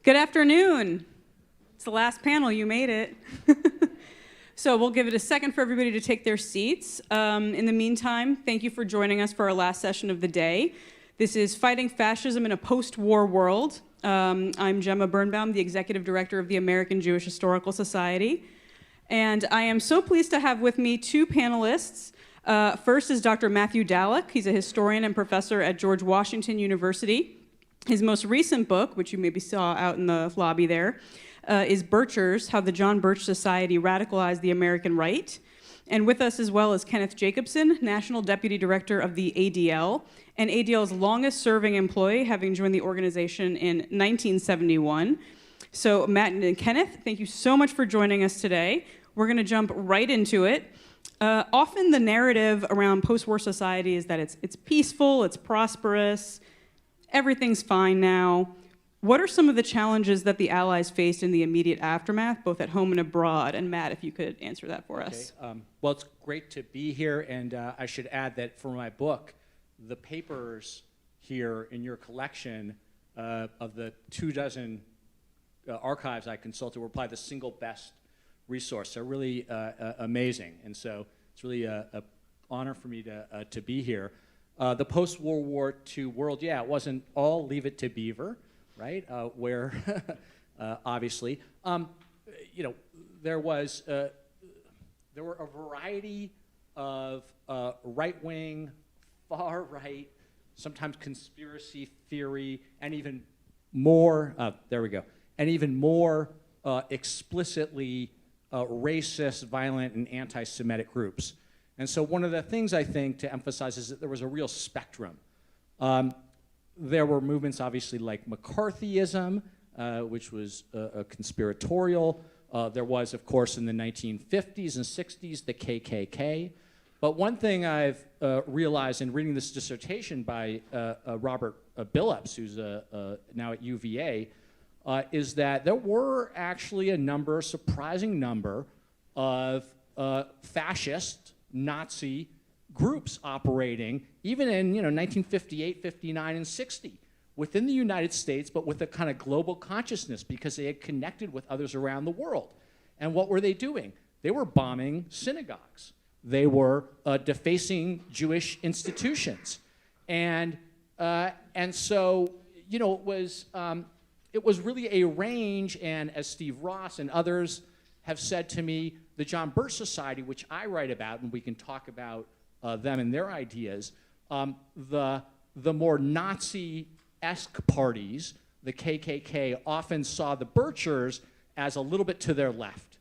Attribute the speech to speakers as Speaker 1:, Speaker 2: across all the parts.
Speaker 1: Good afternoon. It's the last panel. You made it. So we'll give it a second for everybody to take their seats. In the meantime, thank you for joining us for our last session of the day. This is Fighting Fascism in a Post-War World. I'm Gemma Birnbaum, the Executive Director of the American Jewish Historical Society. And I am so pleased to have with me two panelists. First is Dr. Matthew Dallek. He's a historian and professor at George Washington University. His most recent book, which you maybe saw out in the lobby there, is Birchers, How the John Birch Society Radicalized the American Right. And with us as well is Kenneth Jacobson, National Deputy Director of the ADL, and ADL's longest-serving employee, having joined the organization in 1971. So Matt and Kenneth, thank you so much for joining us today. We're going to jump right into it. Often the narrative around post-war society is that it's peaceful, it's prosperous, everything's fine now. What are some of the challenges that the Allies faced in the immediate aftermath, both at home and abroad? And Matt, if you could answer that for us.
Speaker 2: Well, it's great to be here, and I should add that for my book, the papers here in your collection of the 24 archives I consulted were probably the single best resource. They're really amazing, and so it's really an honor for me to be here. The post-World War II world, yeah, it wasn't all Leave It to Beaver, right? Where, obviously, there were a variety of right-wing, far-right, sometimes conspiracy theory, and even more. And even more explicitly racist, violent, and anti-Semitic groups. And so one of the things I think to emphasize is that there was a real spectrum. There were movements, obviously, like McCarthyism, which was conspiratorial. There was, of course, in the 1950s and 60s, the KKK. But one thing I've realized in reading this dissertation by Robert Billups, who's now at UVA, is that there were actually a surprising number of fascist Nazi groups operating, even in 1958, 59, and 60, within the United States, but with a kind of global consciousness because they had connected with others around the world. And what were they doing? They were bombing synagogues. They were defacing Jewish institutions, and so it was really a range. And as Steve Ross and others have said to me, the John Birch Society, which I write about, and we can talk about them and their ideas, the more Nazi-esque parties, the KKK, often saw the Birchers as a little bit to their left.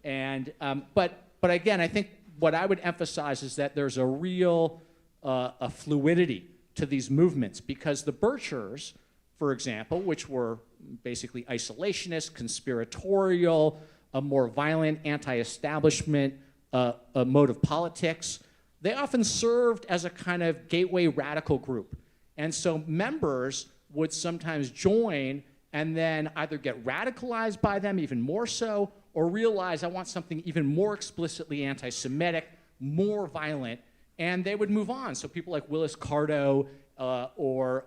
Speaker 2: And but again, I think what I would emphasize is that there's a real a fluidity to these movements, because the Birchers, for example, which were basically isolationist, conspiratorial, a more violent, anti-establishment mode of politics, they often served as a kind of gateway radical group. And so members would sometimes join and then either get radicalized by them even more so, or realize I want something even more explicitly anti-Semitic, more violent, and they would move on. So people like Willis Carto or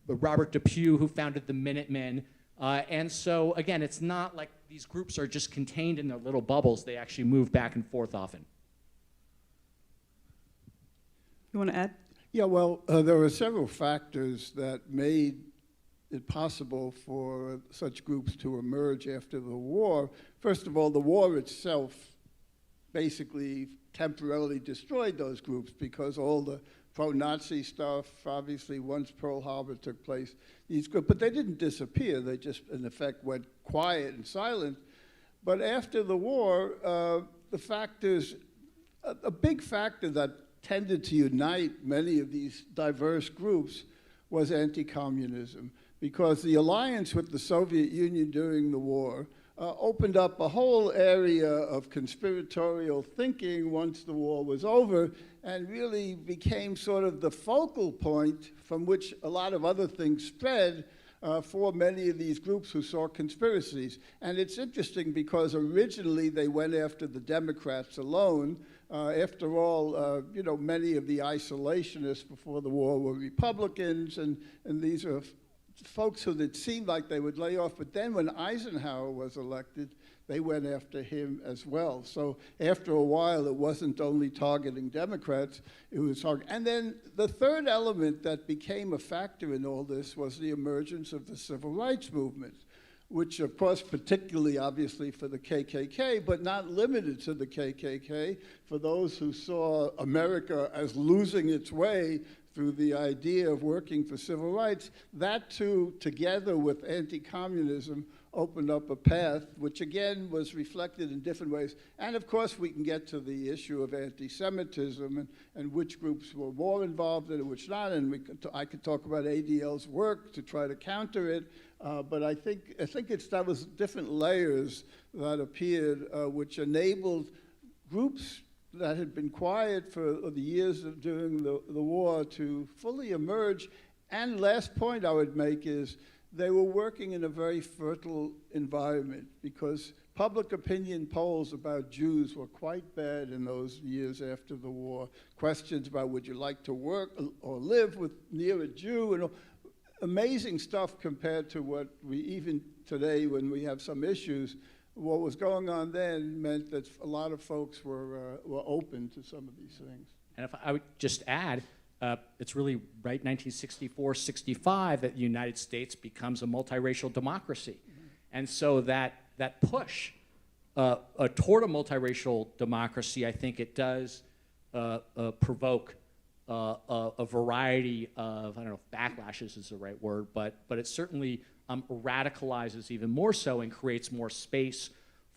Speaker 2: Robert Depew, who founded the Minutemen. And so, again, it's not like these groups are just contained in their little bubbles. They actually move back and forth often.
Speaker 1: You want to add?
Speaker 3: Yeah, well, there were several factors that made it possible for such groups to emerge after the war. First of all, the war itself basically temporarily destroyed those groups, because all the pro-Nazi stuff, obviously, once Pearl Harbor took place, these groups, but they didn't disappear. They just, in effect, went quiet and silent. But after the war, the factors, a big factor that tended to unite many of these diverse groups was anti-communism, because the alliance with the Soviet Union during the war opened up a whole area of conspiratorial thinking once the war was over, and really became sort of the focal point from which a lot of other things spread for many of these groups who saw conspiracies. And it's interesting because originally they went after the Democrats alone. After all, many of the isolationists before the war were Republicans, and these are folks who it seemed like they would lay off. But then when Eisenhower was elected, they went after him as well. So after a while, it wasn't only targeting Democrats, it was targeting. And then the third element that became a factor in all this was the emergence of the civil rights movement, which of course, particularly obviously for the KKK, but not limited to the KKK, for those who saw America as losing its way through the idea of working for civil rights. That too, together with anti-communism, opened up a path, which again was reflected in different ways. And of course, we can get to the issue of anti-Semitism and which groups were more involved in it, which not. And I could talk about ADL's work to try to counter it. But I think that was different layers that appeared, which enabled groups that had been quiet for the years during the war to fully emerge. And last point I would make is they were working in a very fertile environment, because public opinion polls about Jews were quite bad in those years after the war. Questions about would you like to work or live near a Jew, and amazing stuff compared to what we even today, when we have some issues. What was going on then meant that a lot of folks were open to some of these things.
Speaker 2: And if I would just add, it's really right 1964, 65 that the United States becomes a multiracial democracy. Mm-hmm. And so that push toward a multiracial democracy, I think it does provoke a variety of, I don't know if backlashes is the right word, but it certainly radicalizes even more so and creates more space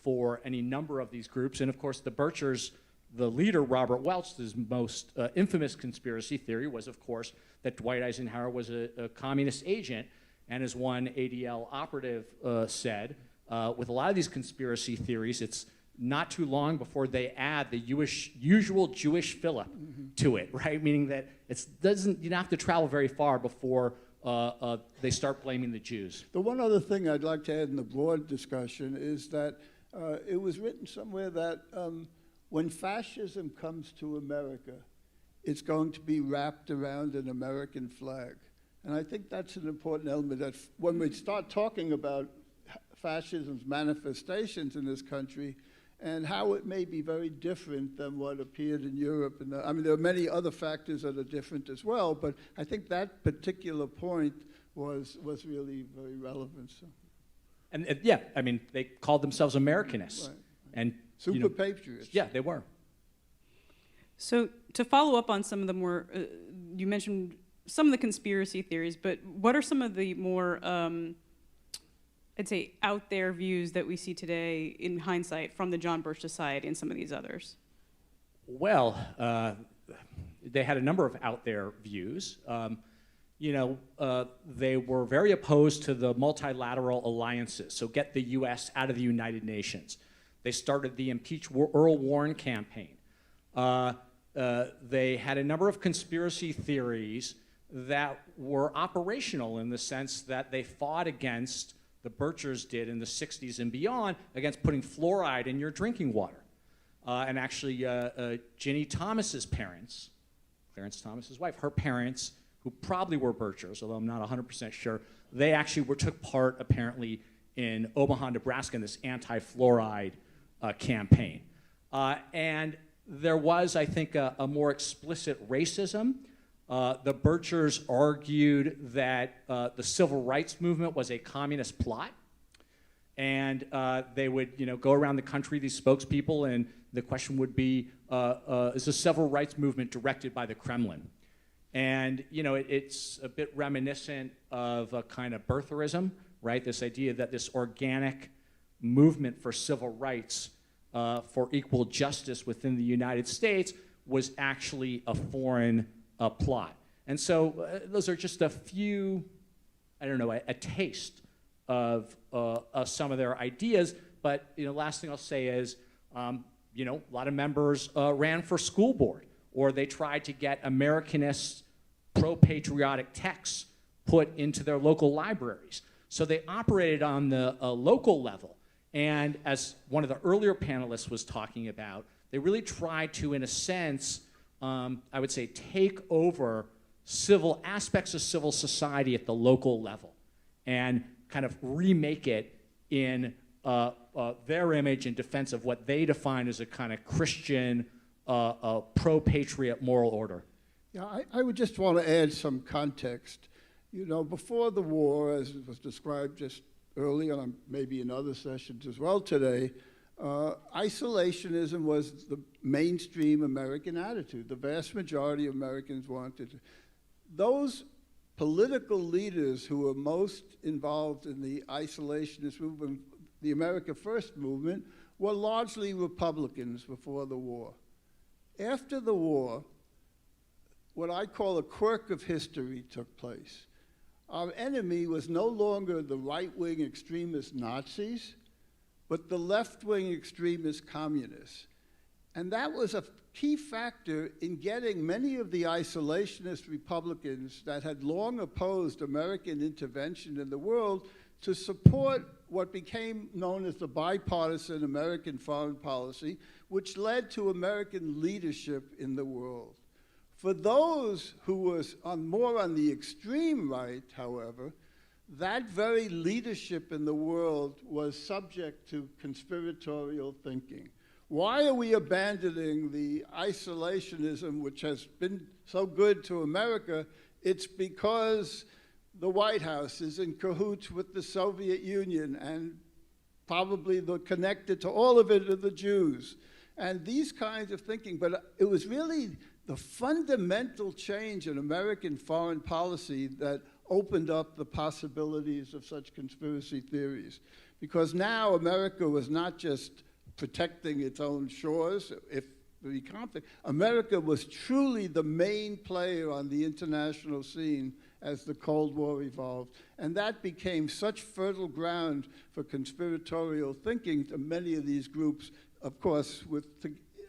Speaker 2: for any number of these groups. And of course, the Birchers, the leader, Robert Welch's most infamous conspiracy theory was, of course, that Dwight Eisenhower was a communist agent. And as one ADL operative said, with a lot of these conspiracy theories, it's not too long before they add the usual Jewish fillip to it, right? Meaning that you don't have to travel very far before they start blaming the Jews.
Speaker 3: The one other thing I'd like to add in the broad discussion is that it was written somewhere that when fascism comes to America, it's going to be wrapped around an American flag. And I think that's an important element, that when we start talking about fascism's manifestations in this country and how it may be very different than what appeared in Europe. And I mean, there are many other factors that are different as well, but I think that particular point was really very relevant. So.
Speaker 2: And yeah, I mean, they called themselves Americanists.
Speaker 3: Right.
Speaker 2: And
Speaker 3: super patriots.
Speaker 2: Yeah, they were.
Speaker 1: So to follow up on some of the more, you mentioned some of the conspiracy theories, but what are some of the more, I'd say, out there views that we see today in hindsight from the John Birch Society and some of these others?
Speaker 2: Well, they had a number of out there views. They were very opposed to the multilateral alliances, so get the U.S. out of the United Nations. They started the Impeach Earl Warren campaign. They had a number of conspiracy theories that were operational in the sense that they fought against, the Birchers did in the 60s and beyond, against putting fluoride in your drinking water. And actually, Ginny Thomas's parents, Clarence Thomas's wife, her parents, who probably were Birchers, although I'm not 100% sure, they actually took part, apparently, in Omaha, Nebraska, in this anti-fluoride campaign. And there was, I think, a more explicit racism. The Birchers argued that the civil rights movement was a communist plot. And they would go around the country, these spokespeople, and the question would be, is the civil rights movement directed by the Kremlin? And it's a bit reminiscent of a kind of birtherism, right? This idea that this organic movement for civil rights, for equal justice within the United States was actually a foreign plot. And so those are just a few, I don't know, a taste of some of their ideas. But last thing I'll say is, a lot of members ran for school board, or they tried to get Americanist pro-patriotic texts put into their local libraries. So they operated on the local level. And as one of the earlier panelists was talking about, they really tried to, in a sense, I would say, take over aspects of civil society at the local level. and kind of remake it in their image in defense of what they define as a kind of Christian, pro-patriot moral order.
Speaker 3: Yeah, I would just want to add some context. You know, before the war, as it was described just earlier, and maybe in other sessions as well today, isolationism was the mainstream American attitude. The vast majority of Americans wanted. Those political leaders who were most involved in the isolationist movement, the America First movement, were largely Republicans before the war. After the war, what I call a quirk of history took place. Our enemy was no longer the right-wing extremist Nazis, but the left-wing extremist communists. And that was a key factor in getting many of the isolationist Republicans that had long opposed American intervention in the world to support what became known as the bipartisan American foreign policy, which led to American leadership in the world. For those who were more on the extreme right, however, that very leadership in the world was subject to conspiratorial thinking. Why are we abandoning the isolationism which has been so good to America? It's because the White House is in cahoots with the Soviet Union, and probably connected to all of it are the Jews. And these kinds of thinking, but it was really the fundamental change in American foreign policy that opened up the possibilities of such conspiracy theories. Because now America was not just protecting its own shores, if the conflict, America was truly the main player on the international scene as the Cold War evolved. And that became such fertile ground for conspiratorial thinking to many of these groups, of course,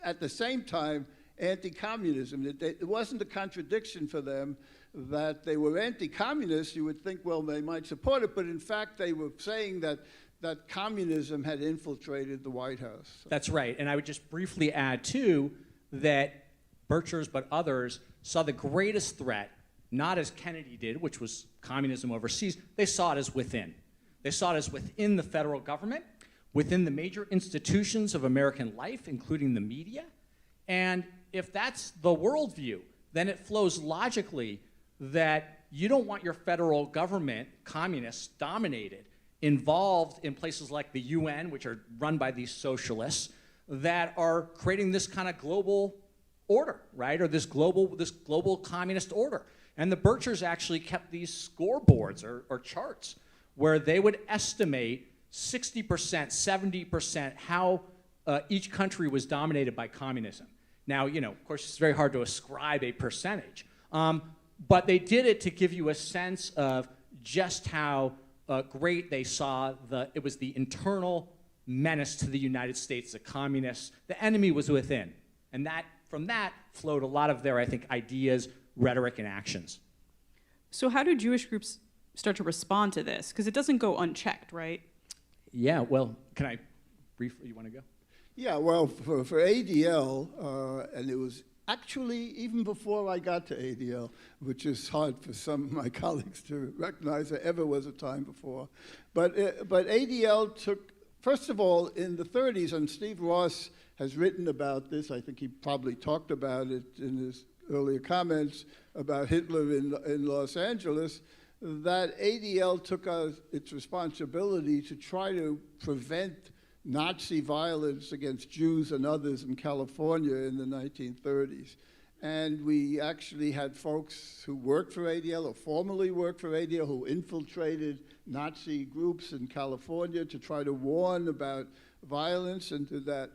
Speaker 3: at the same time, anti-communism. It wasn't a contradiction for them that they were anti-communist. You would think, well, they might support it, but in fact, they were saying that communism had infiltrated the White House.
Speaker 2: That's right, and I would just briefly add, too, that Birchers, but others, saw the greatest threat, not as Kennedy did, which was communism overseas. They saw it as within. They saw it as within the federal government, within the major institutions of American life, including the media. And if that's the worldview, then it flows logically that you don't want your federal government, communists, dominated, involved in places like the UN, which are run by these socialists, that are creating this kind of global order, right? Or this global communist order. And the Birchers actually kept these scoreboards or charts where they would estimate 60%, 70% how each country was dominated by communism. Now, you know, of course, it's very hard to ascribe a percentage, but they did it to give you a sense of just how great they saw it was the internal menace to the United States, the communists. The enemy was within. And from that flowed a lot of their, I think, ideas, rhetoric, and actions.
Speaker 1: So how do Jewish groups start to respond to this? Because it doesn't go unchecked, right?
Speaker 2: Yeah, well, can I briefly, you want to go?
Speaker 3: Yeah, well, for ADL, and it was actually even before I got to ADL, which is hard for some of my colleagues to recognize there ever was a time before. But ADL took, first of all, in the 30s, and Steve Ross has written about this, I think he probably talked about it in his earlier comments about Hitler in Los Angeles, that ADL took its responsibility to try to prevent Nazi violence against Jews and others in California in the 1930s. And we actually had folks who worked for ADL or formerly worked for ADL who infiltrated Nazi groups in California to try to warn about violence and to that.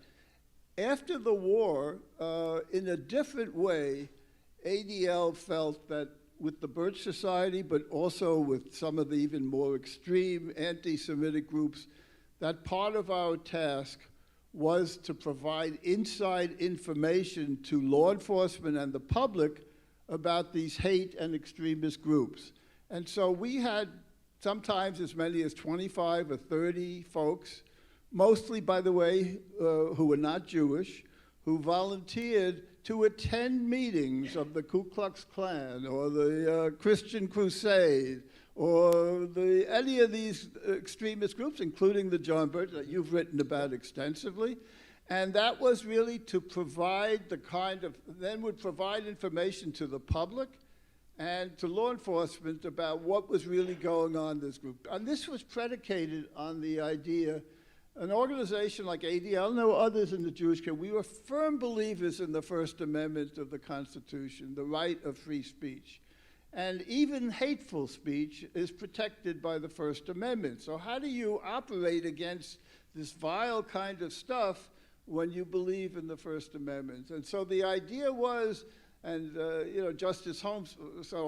Speaker 3: After the war, in a different way, ADL felt that with the Birch Society, but also with some of the even more extreme anti-Semitic groups, that part of our task was to provide inside information to law enforcement and the public about these hate and extremist groups. And so we had sometimes as many as 25 or 30 folks, mostly, by the way, who were not Jewish, who volunteered to attend meetings of the Ku Klux Klan or the Christian Crusade or any of these extremist groups, including the John Birch that you've written about extensively. And that was really to provide then would provide information to the public and to law enforcement about what was really going on in this group. And this was predicated on the idea, an organization like ADL, no others in the Jewish community, we were firm believers in the First Amendment of the Constitution, the right of free speech. And even hateful speech is protected by the First Amendment. So how do you operate against this vile kind of stuff when you believe in the First Amendment? And so the idea was, and Justice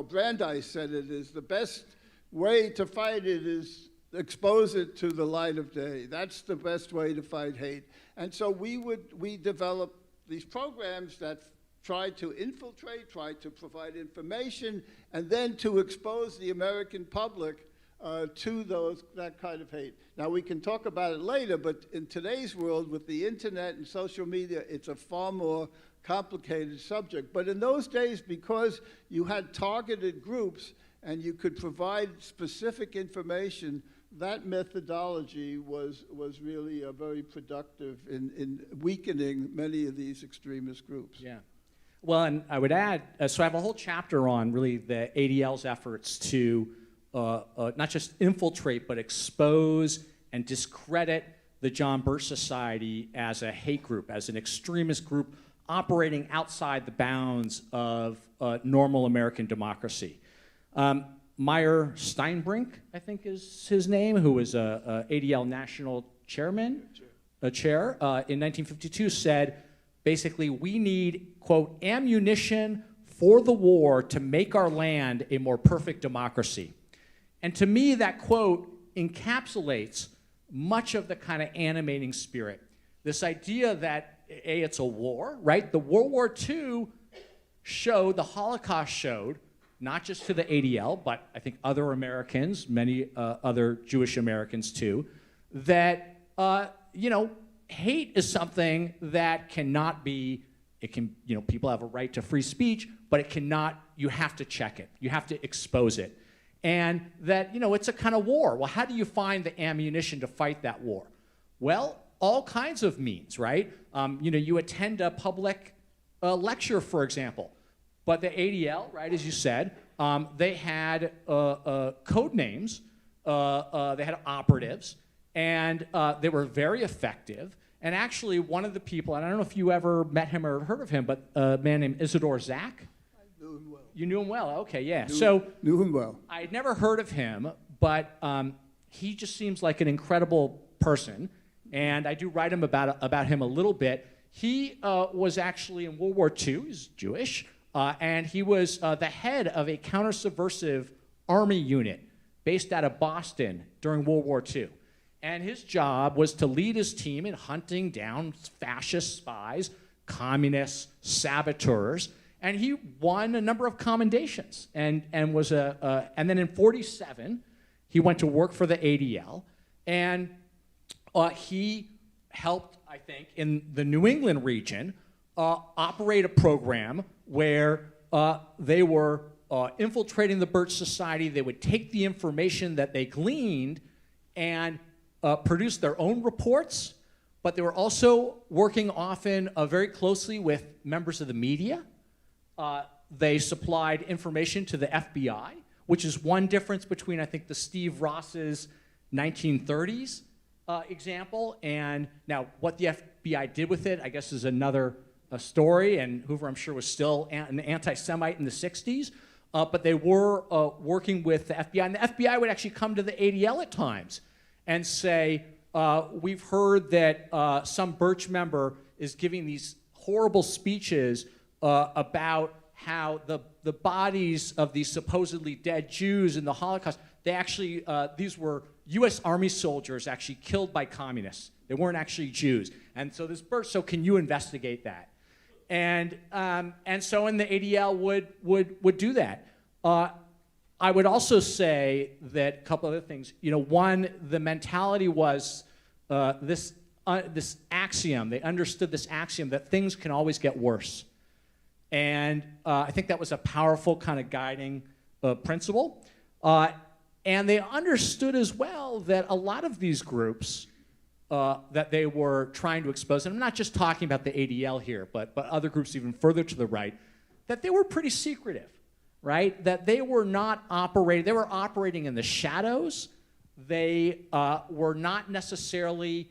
Speaker 3: Brandeis said it, is the best way to fight it is expose it to the light of day. That's the best way to fight hate. And so we developed these programs that tried to infiltrate, tried to provide information, and then to expose the American public to that kind of hate. Now, we can talk about it later, but in today's world, with the internet and social media, it's a far more complicated subject. But in those days, because you had targeted groups and you could provide specific information, that methodology was really very productive in weakening many of these extremist groups.
Speaker 2: Yeah. Well, and I would add, so I have a whole chapter on really the ADL's efforts to not just infiltrate, but expose and discredit the John Birch Society as a hate group, as an extremist group operating outside the bounds of normal American democracy. Meyer Steinbrink, I think is his name, who was a ADL national chair in 1952, said, basically, we need, quote, ammunition for the war to make our land a more perfect democracy. And to me, that quote encapsulates much of the kind of animating spirit. This idea that, it's a war, right? The World War II showed, the Holocaust showed, not just to the ADL, but I think other Americans, many other Jewish Americans too, that, hate is something that cannot be, people have a right to free speech, but it cannot, you have to check it. You have to expose it. And that, it's a kind of war. Well, how do you find the ammunition to fight that war? Well, all kinds of means, right? You attend a public lecture, for example. But the ADL, right, as you said, they had code names, they had operatives, and they were very effective. And actually, one of the people, and I don't know if you ever met him or heard of him, but a man named Isidore Zak.
Speaker 3: I knew him well.
Speaker 2: You knew him well, okay, yeah.
Speaker 3: Knew him well.
Speaker 2: I had never heard of him, but he just seems like an incredible person, and I do write about him a little bit. He was actually in World War II, he's Jewish, and he was the head of a counter-subversive army unit based out of Boston during World War II. And his job was to lead his team in hunting down fascist spies, communists, saboteurs, and he won a number of commendations. And was and then in '47, he went to work for the ADL, and he helped, I think, in the New England region, operate a program where they were infiltrating the Birch Society. They would take the information that they gleaned and produce their own reports, but they were also working often very closely with members of the media. They supplied information to the FBI, which is one difference between, I think, the Steve Ross's 1930s example, and now what the FBI did with it, I guess, is another story, and Hoover, I'm sure, was still an anti-Semite in the 60s, but they were working with the FBI, and the FBI would actually come to the ADL at times and say, we've heard that some Birch member is giving these horrible speeches about how the bodies of these supposedly dead Jews in the Holocaust, they actually, these were US Army soldiers actually killed by communists. They weren't actually Jews. And so this Birch, so can you investigate that? And so in the ADL would do that. I would also say that a couple other things. One, the mentality was this axiom. They understood this axiom that things can always get worse. And I think that was a powerful kind of guiding principle. And they understood as well that a lot of these groups that they were trying to expose, and I'm not just talking about the ADL here, but other groups even further to the right, that they were pretty secretive, right? That they were not operating, they were operating in the shadows. They were not necessarily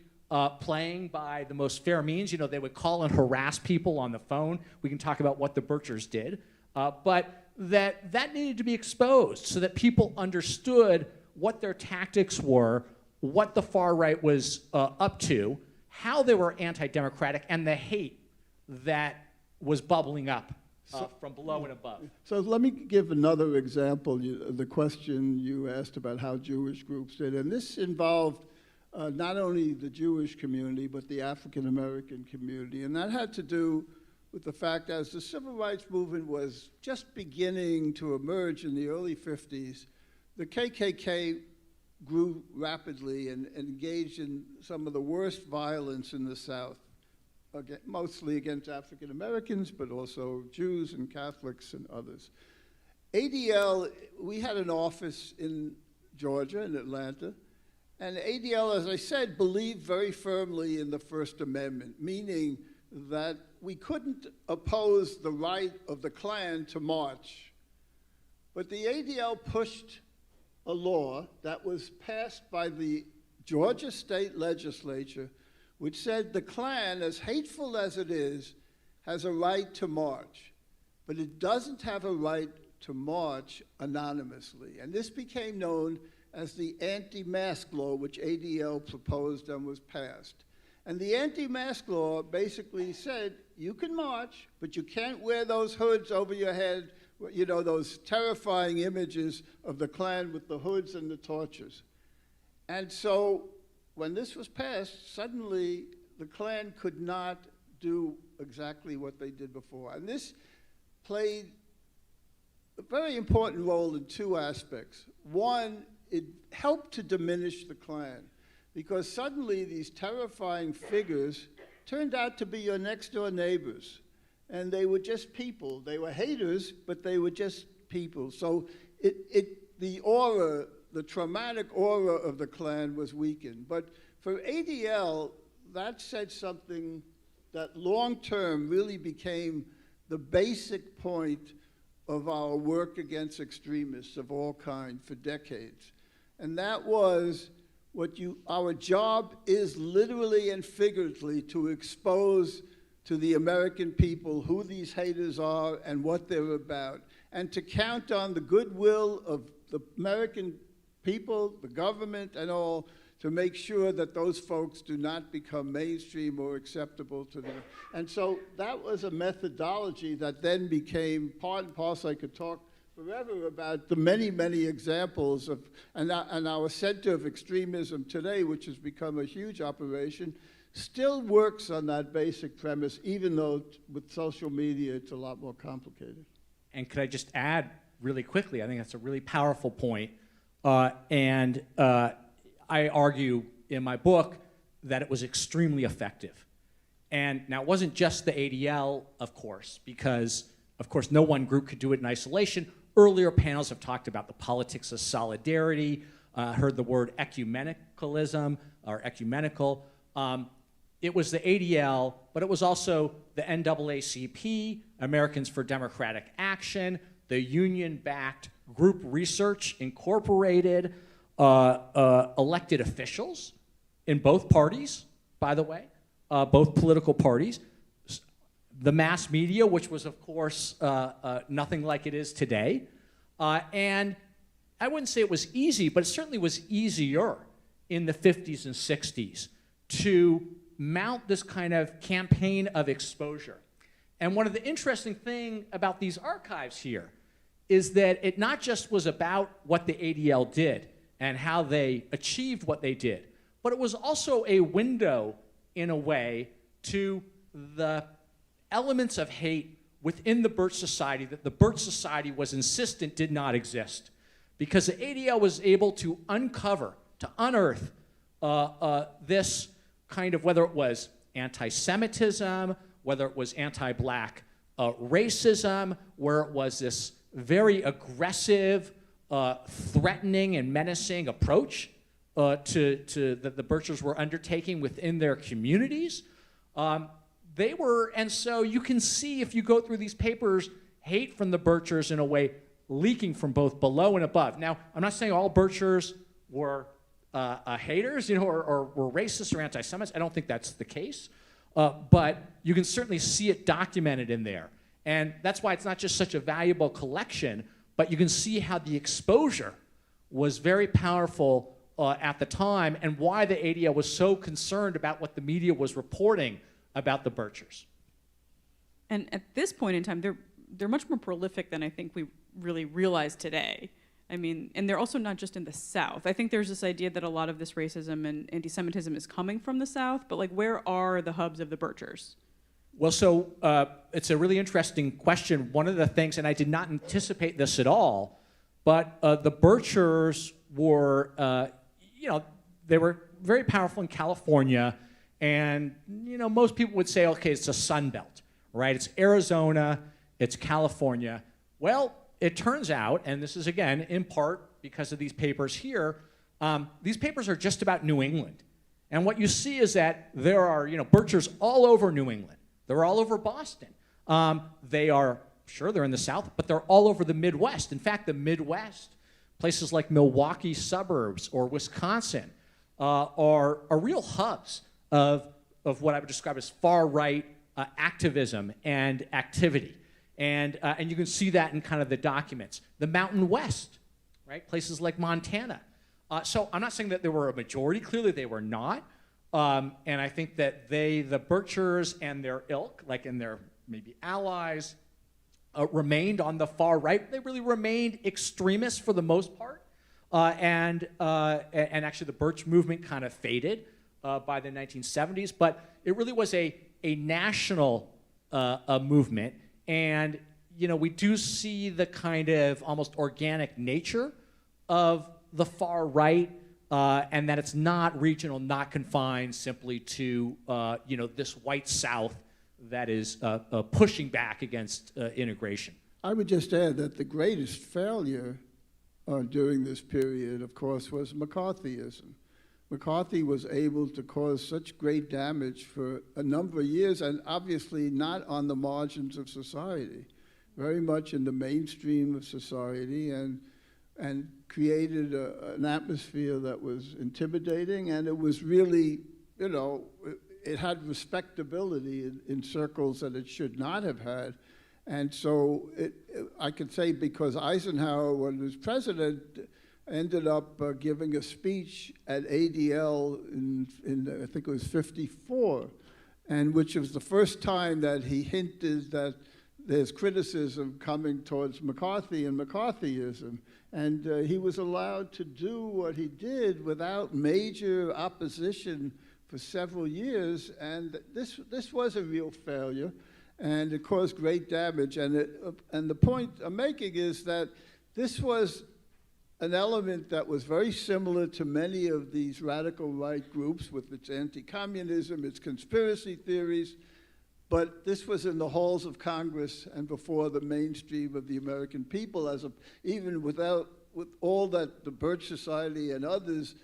Speaker 2: playing by the most fair means. You know, they would call and harass people on the phone. We can talk about what the Birchers did. But that needed to be exposed so that people understood what their tactics were, what the far right was up to, how they were anti-democratic, and the hate that was bubbling up from below and above.
Speaker 3: So let me give another example, the question you asked about how Jewish groups did. And this involved not only the Jewish community, but the African-American community. And that had to do with the fact as the civil rights movement was just beginning to emerge in the early 50s, the KKK grew rapidly and engaged in some of the worst violence in the South, mostly against African Americans, but also Jews and Catholics and others. ADL, we had an office in Georgia, in Atlanta, and ADL, as I said, believed very firmly in the First Amendment, meaning that we couldn't oppose the right of the Klan to march. But the ADL pushed a law that was passed by the Georgia state legislature, which said the Klan, as hateful as it is, has a right to march, but it doesn't have a right to march anonymously. And this became known as the anti-mask law, which ADL proposed and was passed. And the anti-mask law basically said, you can march, but you can't wear those hoods over your head, you know, those terrifying images of the Klan with the hoods and the torches. And so when this was passed, suddenly the Klan could not do exactly what they did before. And this played a very important role in two aspects. One, it helped to diminish the Klan, because suddenly these terrifying figures turned out to be your next-door neighbors. And they were just people. They were haters, but they were just people. So the aura, the traumatic aura of the Klan was weakened. But for ADL, that said something that long-term really became the basic point of our work against extremists of all kinds for decades. And that was our job is literally and figuratively to expose to the American people who these haters are and what they're about, and to count on the goodwill of the American people, the government, and all, to make sure that those folks do not become mainstream or acceptable to them. And so that was a methodology that then became part and parcel. I could talk forever about the many, many examples of, and our Center of Extremism today, which has become a huge operation, still works on that basic premise, even though with social media it's a lot more complicated.
Speaker 2: And could I just add really quickly, I think that's a really powerful point, and I argue in my book that it was extremely effective. And now it wasn't just the ADL, of course, because of course no one group could do it in isolation. Earlier panels have talked about the politics of solidarity, heard the word ecumenicalism or ecumenical. It was the ADL, but it was also the NAACP, Americans for Democratic Action, the union-backed Group Research Incorporated, elected officials in both parties, by the way, both political parties, the mass media, which was, of course, nothing like it is today. And I wouldn't say it was easy, but it certainly was easier in the 50s and 60s to mount this kind of campaign of exposure. And one of the interesting things about these archives here is that it not just was about what the ADL did and how they achieved what they did, but it was also a window, in a way, to the elements of hate within the Birch Society that the Birch Society was insistent did not exist. Because the ADL was able to uncover, to unearth this kind of, whether it was anti-Semitism, whether it was anti-black racism, where it was this very aggressive threatening and menacing approach that the Birchers were undertaking within their communities. And so you can see, if you go through these papers, hate from the Birchers in a way leaking from both below and above. Now, I'm not saying all Birchers were haters, or were racist or anti-Semites. I don't think that's the case. But you can certainly see it documented in there. And that's why it's not just such a valuable collection, but you can see how the exposure was very powerful at the time, and why the ADL was so concerned about what the media was reporting about the Birchers.
Speaker 1: And at this point in time, they're much more prolific than I think we really realize today. I mean, and they're also not just in the South. I think there's this idea that a lot of this racism and anti-Semitism is coming from the South, but like, where are the hubs of the Birchers?
Speaker 2: Well, so it's a really interesting question. One of the things, and I did not anticipate this at all, but the Birchers were, they were very powerful in California, and most people would say, okay, it's a Sun Belt, right? It's Arizona, it's California. Well, it turns out, and this is again in part because of these papers here, these papers are just about New England. And what you see is that there are Birchers all over New England. They're all over Boston. They are, sure, they're in the South, but they're all over the Midwest. In fact, the Midwest, places like Milwaukee suburbs or Wisconsin, are real hubs of what I would describe as far-right activism and activity. And you can see that in kind of the documents. The Mountain West, right? Places like Montana. So I'm not saying that there were a majority. Clearly they were not. And I think that the Birchers and their ilk, like in their maybe allies, remained on the far right. They really remained extremists for the most part. And actually the Birch movement kind of faded by the 1970s. But it really was a national movement. And we do see the kind of almost organic nature of the far right, and that it's not regional, not confined simply to this white South that is pushing back against integration.
Speaker 3: I would just add that the greatest failure during this period, of course, was McCarthyism. McCarthy was able to cause such great damage for a number of years, and obviously not on the margins of society, very much in the mainstream of society, and created an atmosphere that was intimidating, and it was really, it had respectability in circles that it should not have had. And so I could say, because Eisenhower, when he was president, ended up giving a speech at ADL in I think it was '54, and which was the first time that he hinted that there's criticism coming towards McCarthy and McCarthyism. And he was allowed to do what he did without major opposition for several years, and this was a real failure, and it caused great damage. And the point I'm making is that this was an element that was very similar to many of these radical right groups with its anti-communism, its conspiracy theories, but this was in the halls of Congress and before the mainstream of the American people, even with all that the Birch Society and others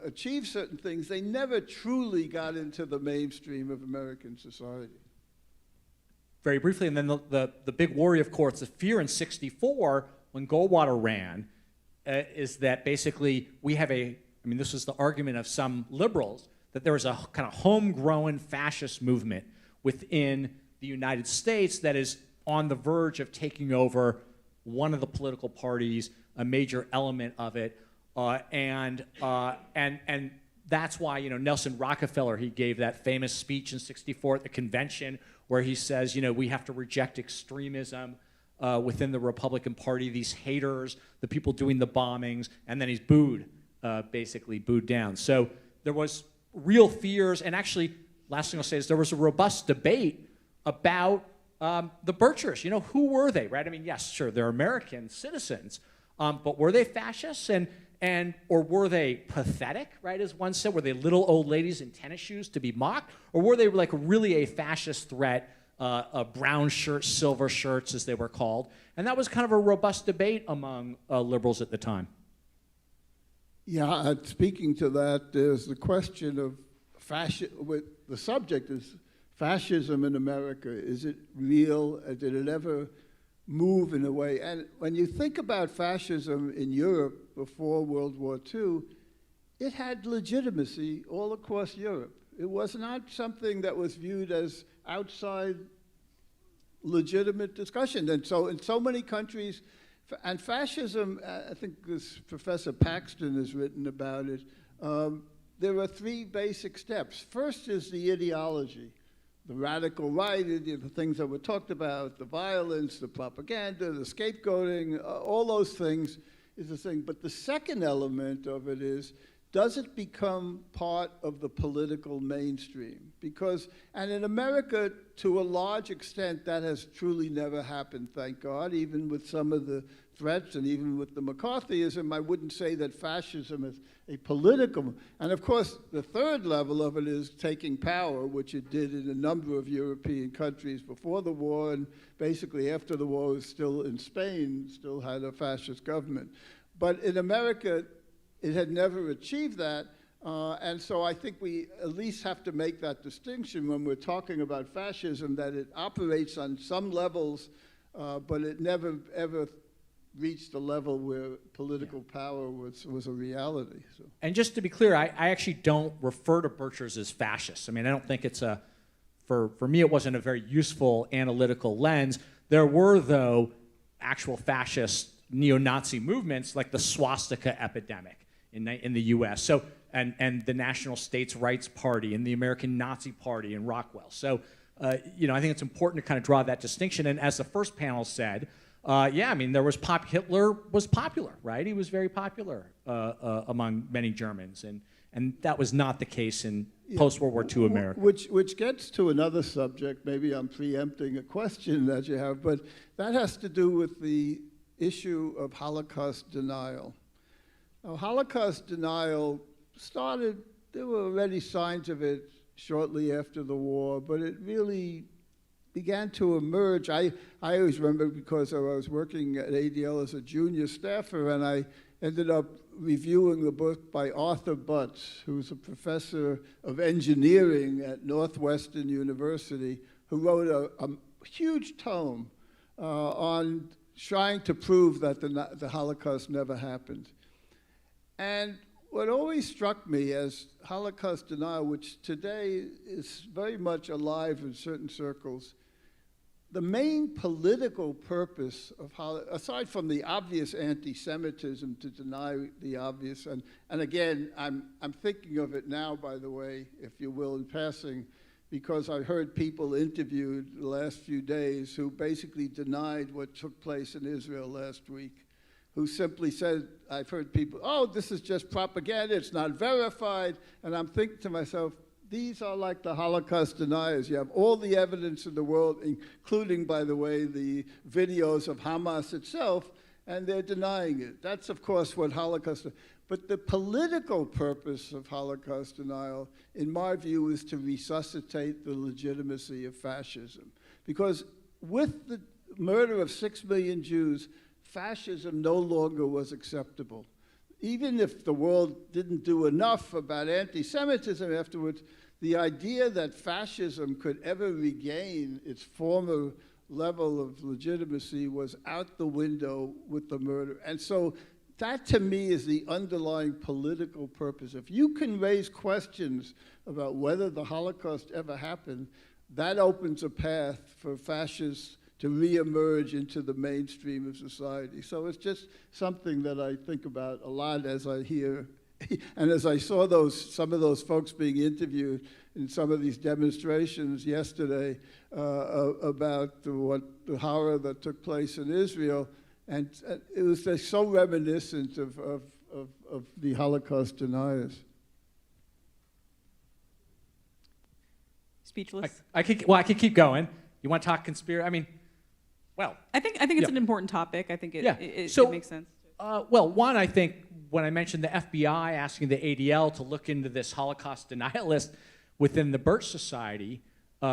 Speaker 3: achieved certain things, they never truly got into the mainstream of American society.
Speaker 2: Very briefly, and then the big worry, of course, the fear in '64 when Goldwater ran, is that basically we have this was the argument of some liberals, that there was a kind of homegrown fascist movement within the United States that is on the verge of taking over one of the political parties, a major element of it, and that's why Nelson Rockefeller, he gave that famous speech in '64 at the convention where he says we have to reject extremism within the Republican Party, these haters, the people doing the bombings, and then he's basically booed down. So there was real fears, and actually, last thing I'll say is there was a robust debate about the Birchers. Who were they, right? I mean, yes, sure, they're American citizens, but were they fascists or were they pathetic, right? As one said, were they little old ladies in tennis shoes to be mocked, or were they like really a fascist threat brown shirts, silver shirts, as they were called. And that was kind of a robust debate among liberals at the time.
Speaker 3: Yeah, speaking to that, there's the question of the subject is fascism in America. Is it real? Did it ever move in a way? And when you think about fascism in Europe before World War II, it had legitimacy all across Europe. It was not something that was viewed as outside legitimate discussion. And so in so many countries, and fascism, I think this Professor Paxton has written about it, there are three basic steps. First is the ideology, the radical right, the things that were talked about, the violence, the propaganda, the scapegoating, all those things is the thing. But the second element of it is, does it become part of the political mainstream? Because, and in America, to a large extent, that has truly never happened, thank God, even with some of the threats and even with the McCarthyism, I wouldn't say that fascism is a political, and of course, the third level of it is taking power, which it did in a number of European countries before the war, and basically after the war was still in Spain, still had a fascist government. But in America, it had never achieved that, and so I think we at least have to make that distinction when we're talking about fascism, that it operates on some levels, but it never ever reached the level where political power was a reality. So.
Speaker 2: And just to be clear, I actually don't refer to Birchers as fascists. I mean, I don't think it's for me, it wasn't a very useful analytical lens. There were, though, actual fascist neo-Nazi movements like the swastika epidemic in the U.S. So, and the National States Rights Party and the American Nazi Party in Rockwell. So, you know, I think it's important to kind of draw that distinction. And as the first panel said, yeah, I mean, Hitler was popular, right? He was very popular among many Germans, and that was not the case in post-World War II America.
Speaker 3: Which gets to another subject. Maybe I'm preempting a question that you have, but that has to do with the issue of Holocaust denial. Now, Holocaust denial started, there were already signs of it shortly after the war, but it really began to emerge. I always remember because I was working at ADL as a junior staffer, and I ended up reviewing the book by Arthur Butts, who's a professor of engineering at Northwestern University, who wrote a huge tome on trying to prove that the Holocaust never happened. And what always struck me as Holocaust denial, which today is very much alive in certain circles, the main political purpose of aside from the obvious anti-Semitism, to deny the obvious, and again, I'm thinking of it now, by the way, if you will, in passing, because I heard people interviewed the last few days who basically denied what took place in Israel last week, who simply said, I've heard people, oh, this is just propaganda, it's not verified, and I'm thinking to myself, these are like the Holocaust deniers. You have all the evidence in the world, including, by the way, the videos of Hamas itself, and they're denying it. That's, of course, what Holocaust is. But the political purpose of Holocaust denial, in my view, is to resuscitate the legitimacy of fascism. Because with the murder of 6 million Jews, fascism no longer was acceptable. Even if the world didn't do enough about anti-Semitism afterwards, the idea that fascism could ever regain its former level of legitimacy was out the window with the murder. And so that, to me, is the underlying political purpose. If you can raise questions about whether the Holocaust ever happened, that opens a path for fascists to reemerge into the mainstream of society. So it's just something that I think about a lot as I hear, and as I saw some of those folks being interviewed in some of these demonstrations yesterday about the horror that took place in Israel, and it was just so reminiscent of the Holocaust deniers.
Speaker 1: Speechless.
Speaker 2: I could keep going. You want to talk conspiracy? I mean, well,
Speaker 1: I think it's an important topic. I think it makes sense.
Speaker 2: Well, one, I think when I mentioned the FBI asking the ADL to look into this Holocaust denialist within the Birch Society,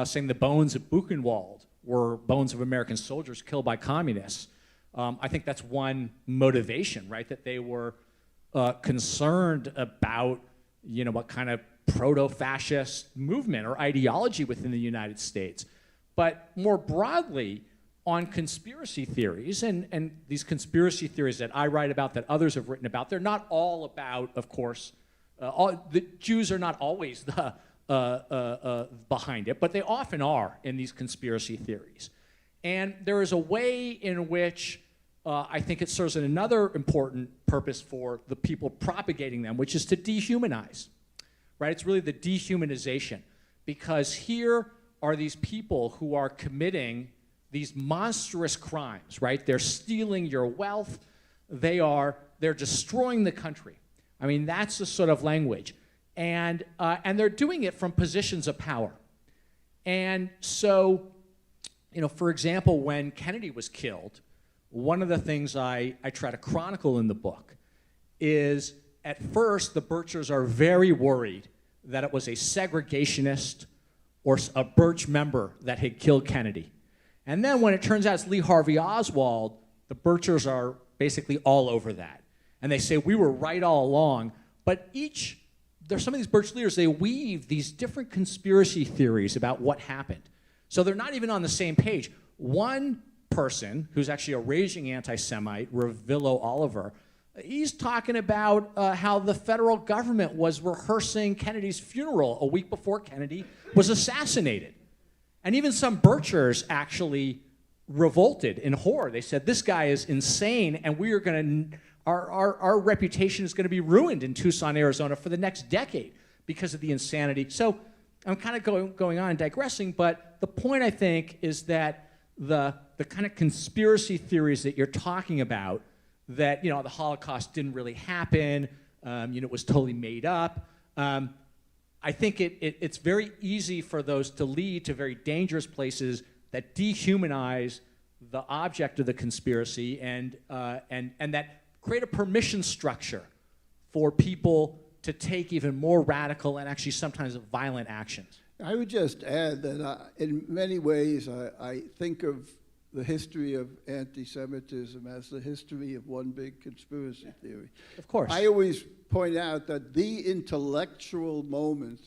Speaker 2: saying the bones of Buchenwald were bones of American soldiers killed by communists. I think that's one motivation, right? That they were concerned about, what kind of proto-fascist movement or ideology within the United States. But more broadly, on conspiracy theories, and these conspiracy theories that I write about, that others have written about, they're not all about, of course, the Jews are not always the behind it, but they often are in these conspiracy theories. And there is a way in which I think it serves another important purpose for the people propagating them, which is to dehumanize, right? It's really the dehumanization, because here are these people who are committing these monstrous crimes, right? They're stealing your wealth. They're destroying the country. I mean, that's the sort of language. And they're doing it from positions of power. And so, for example, when Kennedy was killed, one of the things I try to chronicle in the book is, at first, the Birchers are very worried that it was a segregationist or a Birch member that had killed Kennedy. And then when it turns out it's Lee Harvey Oswald, the Birchers are basically all over that. And they say, we were right all along. But there's some of these Birch leaders, they weave these different conspiracy theories about what happened. So they're not even on the same page. One person, who's actually a raging anti-Semite, Revillo Oliver, he's talking about how the federal government was rehearsing Kennedy's funeral a week before Kennedy was assassinated. And even some Birchers actually revolted in horror. They said, this guy is insane, and we are going to, our reputation is going to be ruined in Tucson, Arizona for the next decade because of the insanity. So I'm kind of going on and digressing, but the point, I think, is that the kind of conspiracy theories that you're talking about, that, the Holocaust didn't really happen, it was totally made up, I think it's very easy for those to lead to very dangerous places that dehumanize the object of the conspiracy and that create a permission structure for people to take even more radical and actually sometimes violent actions.
Speaker 3: I would just add that in many ways I think of the history of anti-Semitism as the history of one big conspiracy theory.
Speaker 2: Of course.
Speaker 3: I always point out that the intellectual moment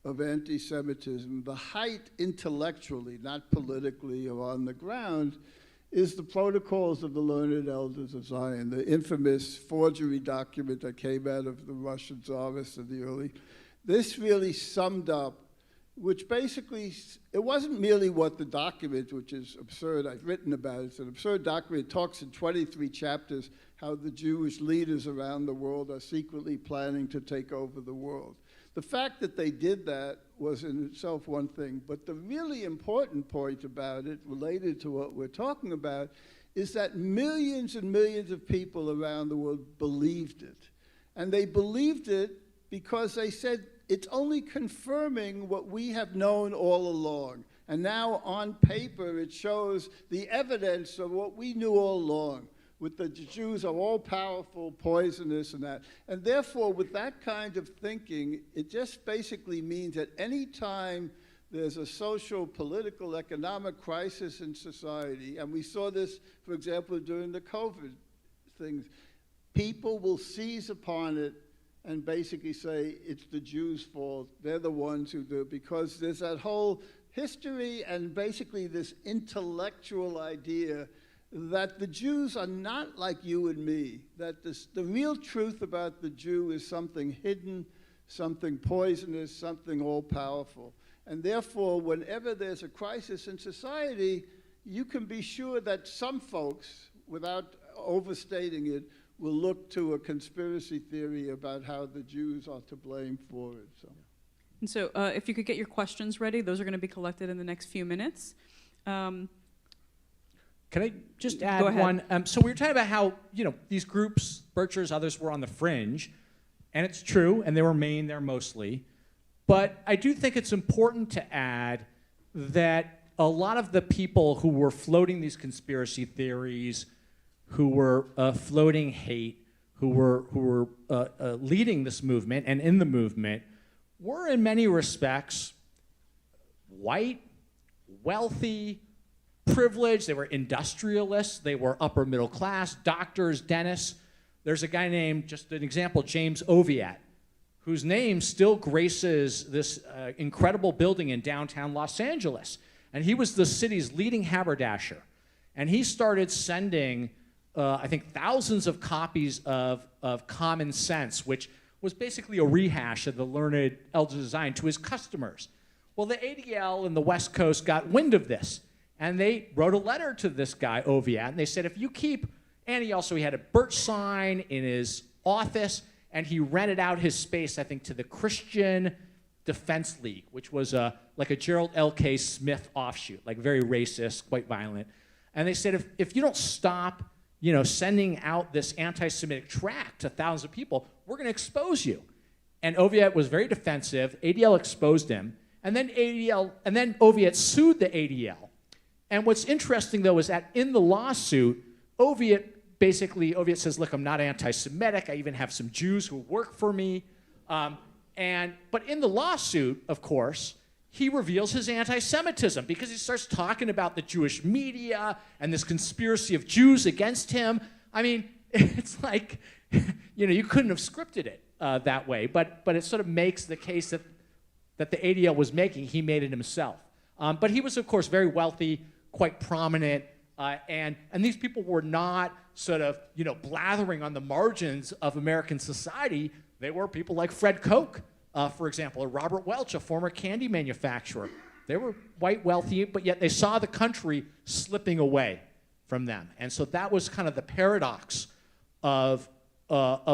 Speaker 3: of anti-Semitism, the height intellectually, not politically or on the ground, is the Protocols of the Learned Elders of Zion, the infamous forgery document that came out of the Russian Tsarists in the early. This really summed up, which basically, it wasn't merely what the document, which is absurd, I've written about it, it's an absurd document. It talks in 23 chapters how the Jewish leaders around the world are secretly planning to take over the world. The fact that they did that was in itself one thing, but the really important point about it, related to what we're talking about, is that millions and millions of people around the world believed it. And they believed it because they said, it's only confirming what we have known all along. And now on paper, it shows the evidence of what we knew all along, with the Jews are all powerful, poisonous, and that. And therefore, with that kind of thinking, it just basically means that any time there's a social, political, economic crisis in society, and we saw this, for example, during the COVID things, people will seize upon it and basically say it's the Jews' fault. They're the ones who do it, because there's that whole history and basically this intellectual idea that the Jews are not like you and me, that the real truth about the Jew is something hidden, something poisonous, something all-powerful. And therefore, whenever there's a crisis in society, you can be sure that some folks, without overstating it, will look to a conspiracy theory about how the Jews are to blame for it. So.
Speaker 1: And so if you could get your questions ready, those are going to be collected in the next few minutes.
Speaker 2: Can I just add one? So we were talking about how, these groups, Birchers, others, were on the fringe, and it's true, and they remain there mostly. But I do think it's important to add that a lot of the people who were floating these conspiracy theories, who were floating hate, who were leading this movement and in the movement, were in many respects white, wealthy, privileged. They were industrialists. They were upper middle class, doctors, dentists. There's a guy named, just an example, James Oviatt, whose name still graces this incredible building in downtown Los Angeles. And he was the city's leading haberdasher. And he started sending, I think, thousands of copies of Common Sense, which was basically a rehash of the learned Elder Design, to his customers. Well, the ADL in the West Coast got wind of this, and they wrote a letter to this guy, Oviatt, and they said, if you keep, and he had a birch sign in his office, and he rented out his space, I think, to the Christian Defense League, which was like a Gerald L.K. Smith offshoot, like very racist, quite violent. And they said, if you don't stop, sending out this anti-Semitic tract to thousands of people, we're going to expose you. And Oviatt was very defensive. ADL exposed him, and then Oviatt sued the ADL. And what's interesting, though, is that in the lawsuit, Oviatt says, look, I'm not anti-Semitic. I even have some Jews who work for me. But in the lawsuit, of course, he reveals his anti-Semitism because he starts talking about the Jewish media and this conspiracy of Jews against him. I mean, it's like, you couldn't have scripted it that way, but it sort of makes the case that the ADL was making. He made it himself. But he was, of course, very wealthy, quite prominent, and these people were not sort of, blathering on the margins of American society. They were people like Fred Koch, for example, or Robert Welch, a former candy manufacturer. They were white, wealthy, but yet they saw the country slipping away from them. And so that was kind of the paradox of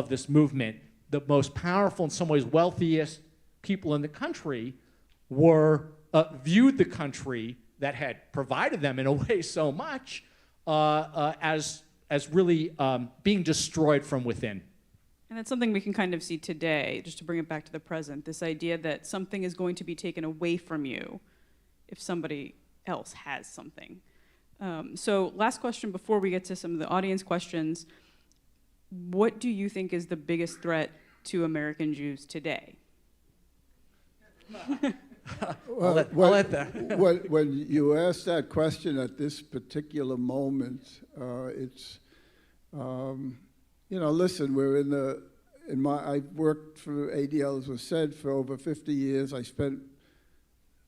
Speaker 2: this movement. The most powerful, in some ways, wealthiest people in the country viewed the country that had provided them, in a way, so much as really being destroyed from within.
Speaker 1: And that's something we can kind of see today, just to bring it back to the present, this idea that something is going to be taken away from you if somebody else has something. So last question before we get to some of the audience questions. What do you think is the biggest threat to American Jews today?
Speaker 3: When you ask that question at this particular moment, it's, listen, I've worked for ADL, as was said, for over 50 years. I spent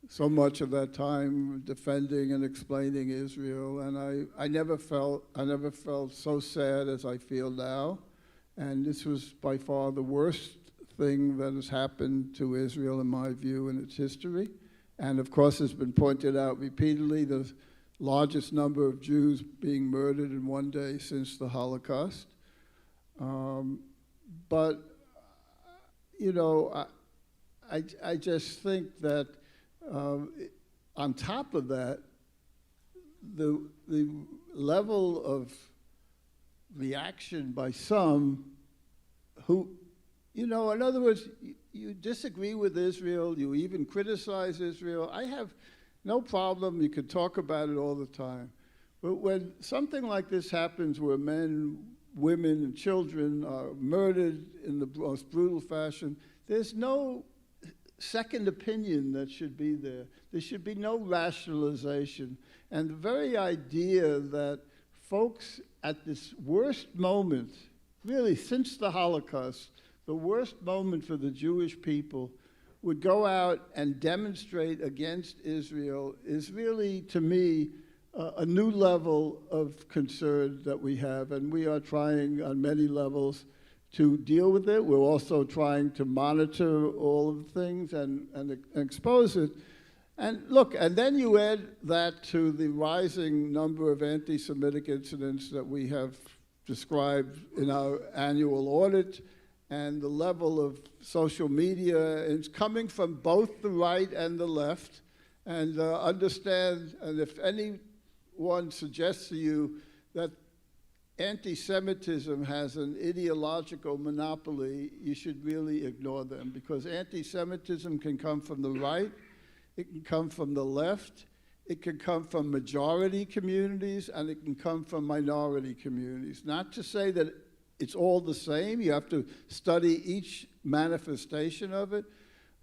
Speaker 3: so much of that time defending and explaining Israel, and I never felt so sad as I feel now. And this was by far the worst thing that has happened to Israel, in my view, in its history. And of course, it's been pointed out repeatedly, the largest number of Jews being murdered in one day since the Holocaust. But I just think that on top of that, the level of reaction by some who, in other words, you disagree with Israel, you even criticize Israel. I have no problem, you could talk about it all the time. But when something like this happens where men, women, and children are murdered in the most brutal fashion, there's no second opinion that should be there. There should be no rationalization. And the very idea that folks at this worst moment, really since the Holocaust, the worst moment for the Jewish people, would go out and demonstrate against Israel is really, to me, a new level of concern that we have, and we are trying on many levels to deal with it. We're also trying to monitor all of the things and expose it. And look, and then you add that to the rising number of anti-Semitic incidents that we have described in our annual audit, and the level of social media is coming from both the right and the left. And understand, and if anyone suggests to you that anti-Semitism has an ideological monopoly, you should really ignore them, because anti-Semitism can come from the right, it can come from the left, it can come from majority communities, and it can come from minority communities. Not to say that it's all the same, you have to study each manifestation of it,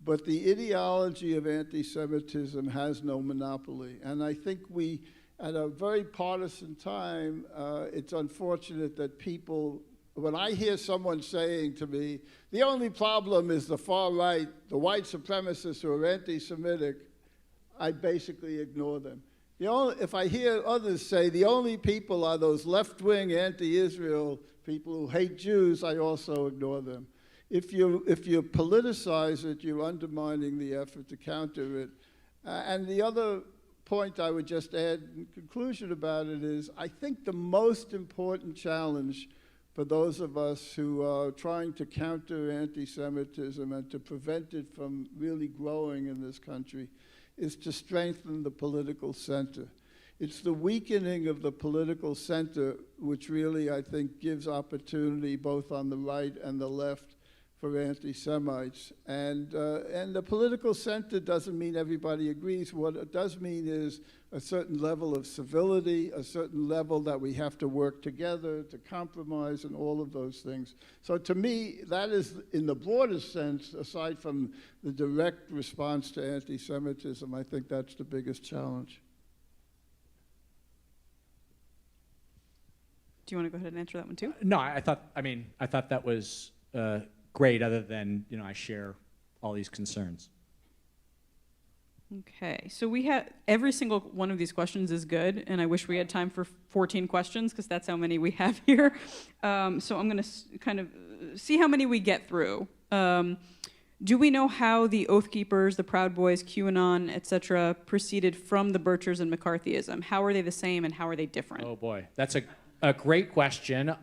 Speaker 3: But the ideology of anti-Semitism has no monopoly. And I think we, at a very partisan time, it's unfortunate that people, when I hear someone saying to me, the only problem is the far right, the white supremacists who are anti-Semitic, I basically ignore them. If I hear others say the only people are those left-wing anti-Israel people who hate Jews, I also ignore them. If you politicize it, you're undermining the effort to counter it. And the other point I would just add in conclusion about it is, I think the most important challenge for those of us who are trying to counter anti-Semitism and to prevent it from really growing in this country is to strengthen the political center. It's the weakening of the political center which really, I think, gives opportunity both on the right and the left for anti-Semites. And the political center doesn't mean everybody agrees. What it does mean is a certain level of civility, a certain level that we have to work together, to compromise, and all of those things. So to me, that is, in the broadest sense, aside from the direct response to anti-Semitism, I think that's the biggest challenge.
Speaker 1: Do you want to go ahead and answer that one too?
Speaker 2: No, I thought that was great, other than, I share all these concerns.
Speaker 1: Okay, so we have, every single one of these questions is good, and I wish we had time for 14 questions, because that's how many we have here. So I'm going to kind of see how many we get through. Do we know how the Oath Keepers, the Proud Boys, QAnon, etc., proceeded from the Birchers and McCarthyism? How are they the same, and how are they different?
Speaker 2: Oh boy, that's a great question.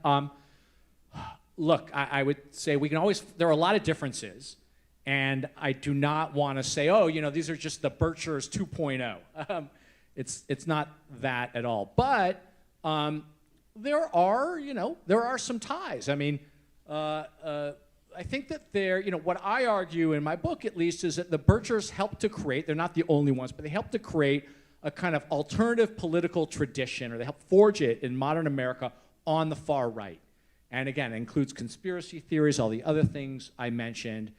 Speaker 2: Look, I would say we can always, there are a lot of differences, and I do not want to say, oh, these are just the Birchers 2.0. It's not that at all. But there are some ties. I mean, I think that what I argue in my book, at least, is that the Birchers helped to create, they're not the only ones, but they helped to create a kind of alternative political tradition, or they helped forge it in modern America on the far right. And again, it includes conspiracy theories, all the other things I mentioned.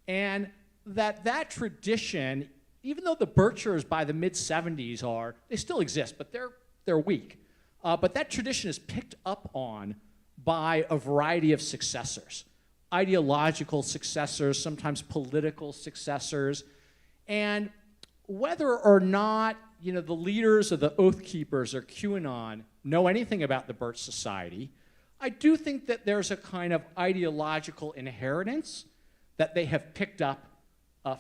Speaker 2: And that tradition, even though the Birchers by the mid-70s they still exist, but they're weak. But that tradition is picked up on by a variety of successors, ideological successors, sometimes political successors. And whether or not the leaders of the Oath Keepers or QAnon know anything about the Birch Society, I do think that there's a kind of ideological inheritance that they have picked up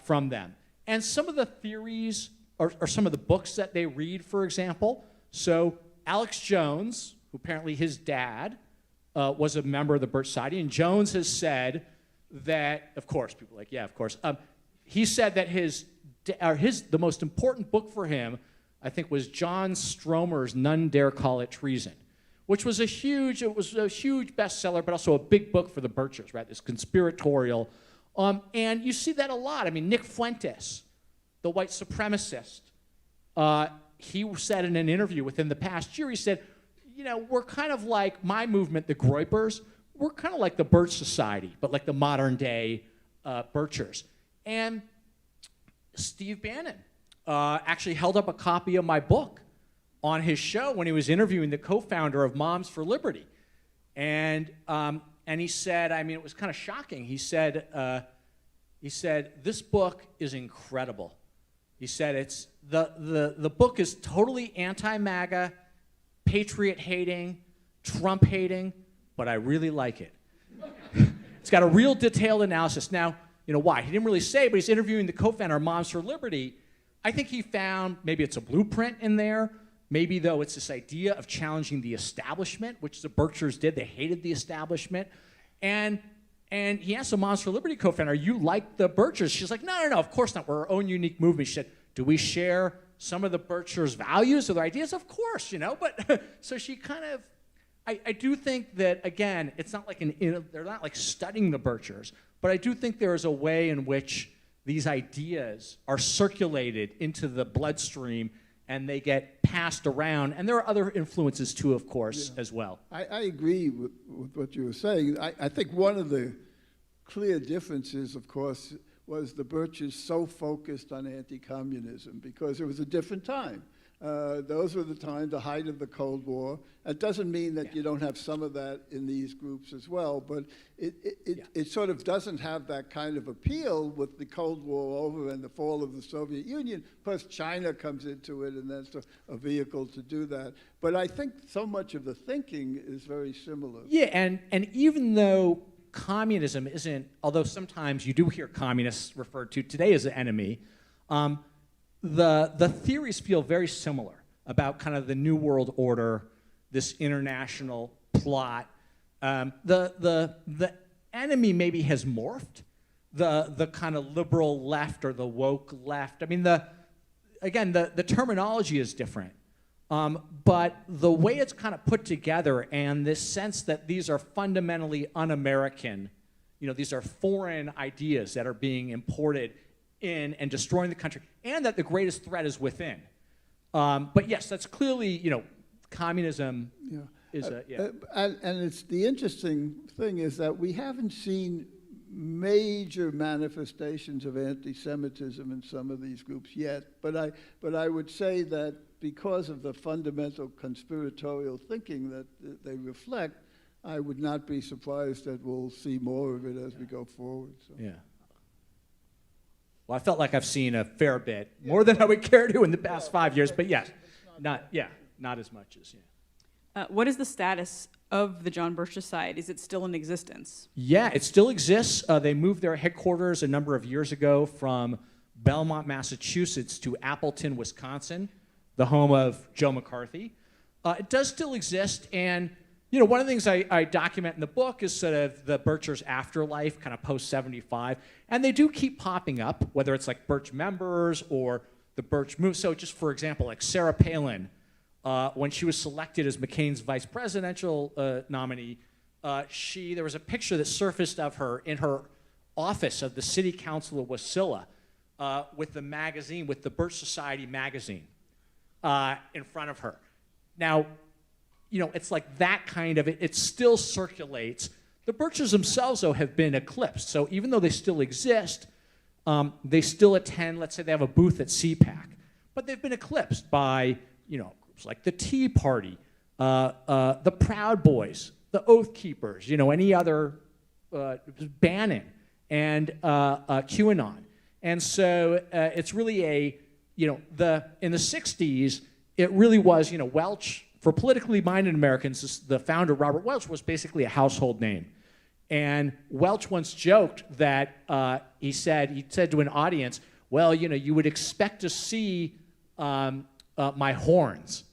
Speaker 2: from them. And some of the theories, or some of the books that they read, for example, so Alex Jones, who apparently his dad was a member of the Birch Society, and Jones has said that, of course, people are like, yeah, of course, he said that the most important book for him, I think, was John Stromer's None Dare Call It Treason, which was a huge bestseller, but also a big book for the Birchers, right? This conspiratorial. And you see that a lot. I mean, Nick Fuentes, the white supremacist, he said in an interview within the past year, he said, we're kind of like my movement, the Groypers, we're kind of like the Birch Society, but like the modern day Birchers. And Steve Bannon actually held up a copy of my book on his show when he was interviewing the co-founder of Moms for Liberty. And he said, it was kind of shocking. He said, this book is incredible. He said, the book is totally anti-MAGA, patriot-hating, Trump-hating, but I really like it. It's got a real detailed analysis. Now, why? He didn't really say, but he's interviewing the co-founder of Moms for Liberty. I think he found maybe it's a blueprint in there. Maybe, though, it's this idea of challenging the establishment, which the Birchers did. They hated the establishment. And he asked the Moms for Liberty co-founder, you like the Birchers? She's like, no, of course not. We're our own unique movement. She said, do we share some of the Birchers' values or their ideas? Of course, But so she kind of, I do think that, again, it's not like they're not like studying the Birchers, but I do think there is a way in which these ideas are circulated into the bloodstream and they get passed around. And there are other influences too, of course, as well.
Speaker 3: I agree with what you were saying. I think one of the clear differences, of course, was the Birches so focused on anti-communism, because it was a different time. Those were the time, the height of the Cold War. It doesn't mean that you don't have some of that in these groups as well, but it sort of doesn't have that kind of appeal with the Cold War over and the fall of the Soviet Union. Plus China comes into it, and that's a vehicle to do that. But I think so much of the thinking is very similar.
Speaker 2: Yeah, and even though communism isn't, although sometimes you do hear communists referred to today as an enemy, the theories feel very similar about kind of the New World Order, this international plot. The enemy maybe has morphed, the kind of liberal left or the woke left. I mean, the terminology is different, but the way it's kind of put together and this sense that these are fundamentally un-American, these are foreign ideas that are being imported in and destroying the country, and that the greatest threat is within. But yes, that's clearly, communism is a,
Speaker 3: and it's the interesting thing is that we haven't seen major manifestations of anti-Semitism in some of these groups yet, but I would say that because of the fundamental conspiratorial thinking that they reflect, I would not be surprised that we'll see more of it as we go forward. So.
Speaker 2: Yeah. Well, I felt like I've seen a fair bit, more than I would care to in the past 5 years, but yes, not as much as,
Speaker 1: What is the status of the John Birch Society? Is it still in existence?
Speaker 2: Yeah, it still exists. They moved their headquarters a number of years ago from Belmont, Massachusetts to Appleton, Wisconsin, the home of Joe McCarthy. It does still exist, and one of the things I document in the book is sort of the Birchers' afterlife, kind of post-75, and they do keep popping up, whether it's like Birch members or the Birch move. So just for example, like Sarah Palin, when she was selected as McCain's vice presidential nominee, there was a picture that surfaced of her in her office of the city council of Wasilla with the magazine, with the Birch Society magazine in front of her. Now, it's like that kind of, it still circulates. The Birchers themselves, though, have been eclipsed. So even though they still exist, they still attend, let's say they have a booth at CPAC, but they've been eclipsed by, groups like the Tea Party, the Proud Boys, the Oath Keepers, any other, Bannon, and QAnon. And so it's really in the 60s, it really was, Welch. For politically minded Americans, the founder, Robert Welch, was basically a household name. And Welch once joked that he said to an audience, well, you would expect to see my horns.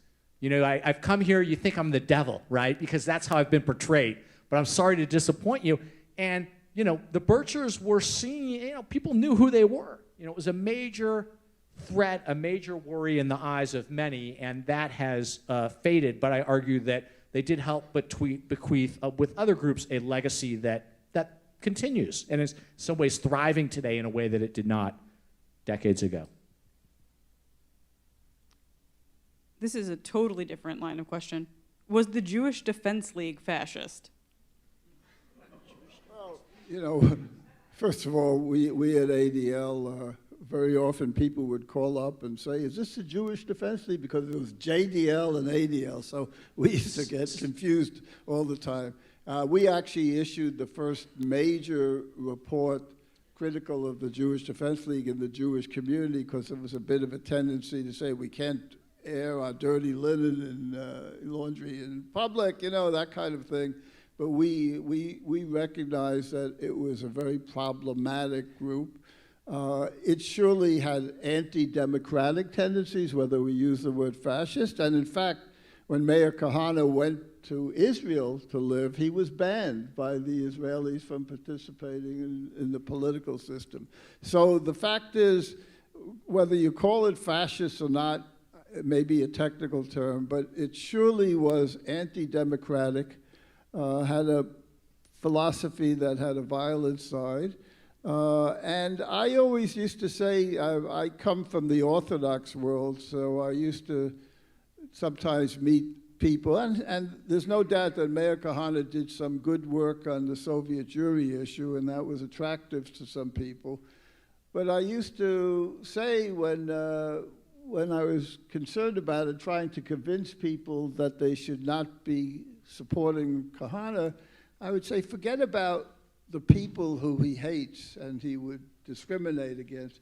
Speaker 2: I've come here, you think I'm the devil, right? Because that's how I've been portrayed. But I'm sorry to disappoint you. And, the Birchers were seeing, people knew who they were. It was a major threat, a major worry in the eyes of many, and that has faded, but I argue that they did help bequeath with other groups a legacy that continues and is in some ways thriving today in a way that it did not decades ago.
Speaker 1: This is a totally different line of question. Was the Jewish Defense League fascist?
Speaker 3: Well, first of all, we at ADL, very often people would call up and say, is this the Jewish Defense League? Because it was JDL and ADL, so we used to get confused all the time. We actually issued the first major report critical of the Jewish Defense League in the Jewish community, because there was a bit of a tendency to say we can't air our dirty linen and laundry in public, that kind of thing. But we recognized that it was a very problematic group. It surely had anti-democratic tendencies, whether we use the word fascist. And in fact, when Meir Kahane went to Israel to live, he was banned by the Israelis from participating in the political system. So the fact is, whether you call it fascist or not, it may be a technical term, but it surely was anti-democratic, had a philosophy that had a violent side. And I always used to say, I come from the Orthodox world, so I used to sometimes meet people, and there's no doubt that Meir Kahane did some good work on the Soviet Jewry issue, and that was attractive to some people. But I used to say when I was concerned about it, trying to convince people that they should not be supporting Kahana, I would say, forget about the people who he hates and he would discriminate against.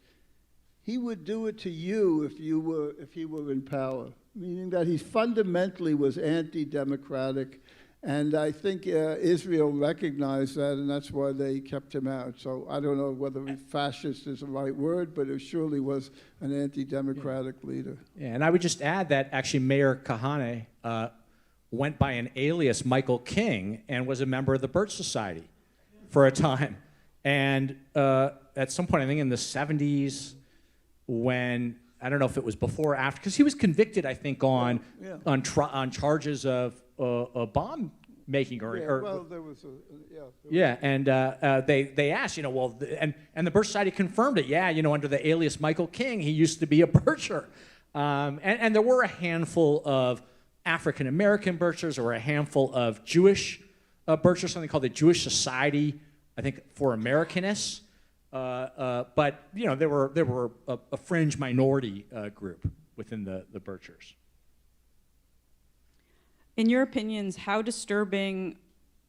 Speaker 3: He would do it to you if he were in power, meaning that he fundamentally was anti-democratic. And I think Israel recognized that, and that's why they kept him out. So I don't know whether fascist is the right word, but it surely was an anti-democratic leader.
Speaker 2: Yeah, and I would just add that actually Mayor Kahane went by an alias, Michael King, and was a member of the Birch Society for a time. And at some point, I think in the 70s, when, I don't know if it was before or after, because he was convicted, I think, on charges of bomb making
Speaker 3: well, there was
Speaker 2: and they asked, well, and the Birch Society confirmed it. Yeah, under the alias Michael King, he used to be a bircher, and there were a handful of African American birchers, or a handful of Jewish birchers, something called the Jewish Society, I think, for Americanists. But there were a fringe minority group within the birchers.
Speaker 1: In your opinions, how disturbing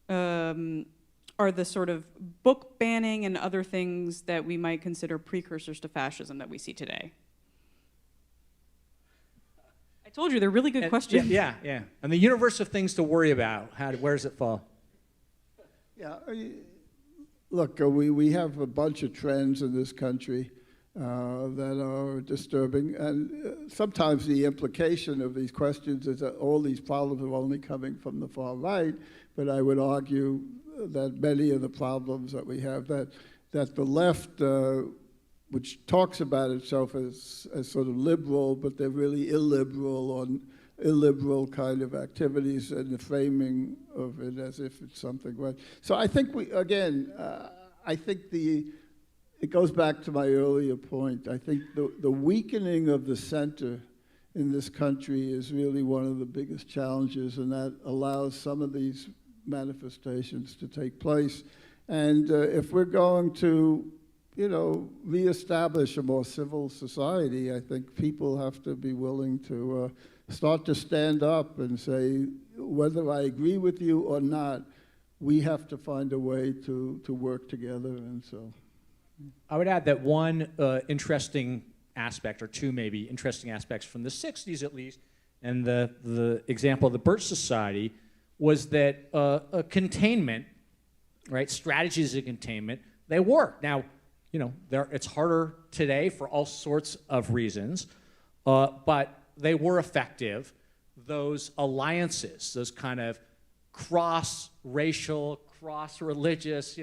Speaker 1: are the sort of book banning and other things that we might consider precursors to fascism that we see today? I told you, they're really good questions.
Speaker 2: Yeah. And the universe of things to worry about, where does it fall?
Speaker 3: Yeah, look, we have a bunch of trends in this country that are disturbing, and sometimes the implication of these questions is that all these problems are only coming from the far right, but I would argue that many of the problems that we have, that the left, which talks about itself as sort of liberal, but they're really illiberal on illiberal kind of activities and the framing of it as if it's something right. So I think I think it goes back to my earlier point. I think the weakening of the center in this country is really one of the biggest challenges, and that allows some of these manifestations to take place. And if we're going to, reestablish a more civil society, I think people have to be willing to start to stand up and say, whether I agree with you or not, we have to find a way to work together. And so
Speaker 2: I would add that one interesting aspect, or two maybe interesting aspects from the 60s at least, and the example of the Birch Society, was that containment, right, strategies of containment, they work. Now, it's harder today for all sorts of reasons, but they were effective. Those alliances, those kind of cross-racial, cross-religious,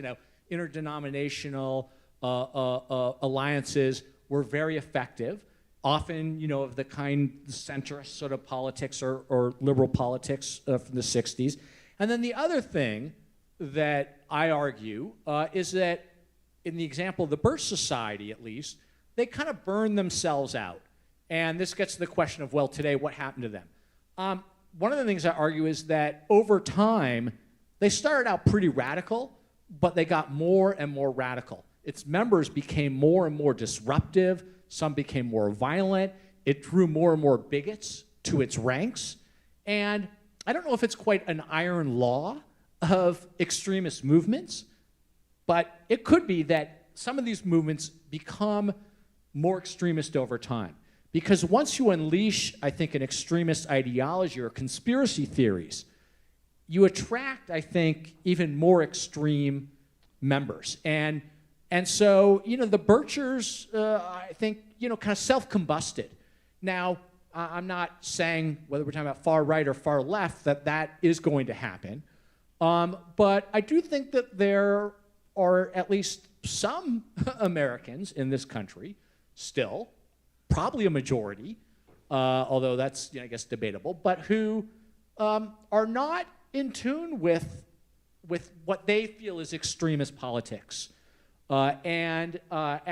Speaker 2: interdenominational alliances were very effective, often, of the kind centrist sort of politics or liberal politics from the 60s. And then the other thing that I argue is that in the example of the Birch Society, at least, they kind of burned themselves out. And this gets to the question of, well, today, what happened to them? One of the things I argue is that over time, they started out pretty radical, but they got more and more radical. Its members became more and more disruptive. Some became more violent. It drew more and more bigots to its ranks. And I don't know if it's quite an iron law of extremist movements, but it could be that some of these movements become more extremist over time. Because once you unleash, I think, an extremist ideology or conspiracy theories, you attract, I think, even more extreme members. And so, the Birchers, I think, kind of self-combusted. Now, I'm not saying, whether we're talking about far right or far left, that is going to happen. But I do think that there are at least some Americans in this country still, probably a majority, although that's, I guess, debatable, but who are not in tune with what they feel is extremist politics, and